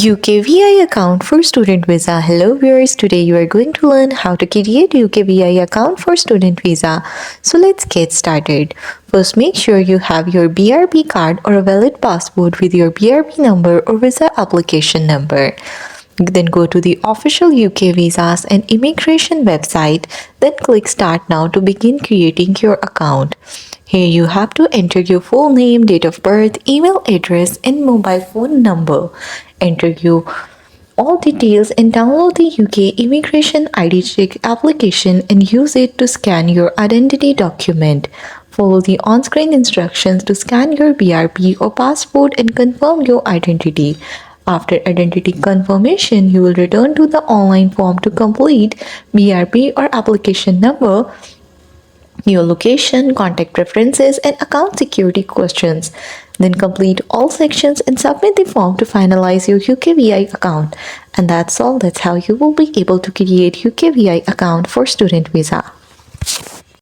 UKVI account for student visa. Hello viewers, today you are going to learn how to create UKVI account for student visa. So let's get started. First, make sure you have your BRP card or a valid passport with your BRP number or visa application number. Then go to the official UK Visas and Immigration website. Then click Start Now to begin creating your account. Here you have to enter your full name, date of birth, email address, and mobile phone number. Enter your all details and download the UK Immigration ID Check application and use it to scan your identity document. Follow the on-screen instructions to scan your BRP or passport and confirm your identity. After identity confirmation, you will return to the online form to complete BRP or application number, your location, contact preferences, and account security questions. Then complete all sections and submit the form to finalize your UKVI account. And that's all. That's how you will be able to create UKVI account for student visa.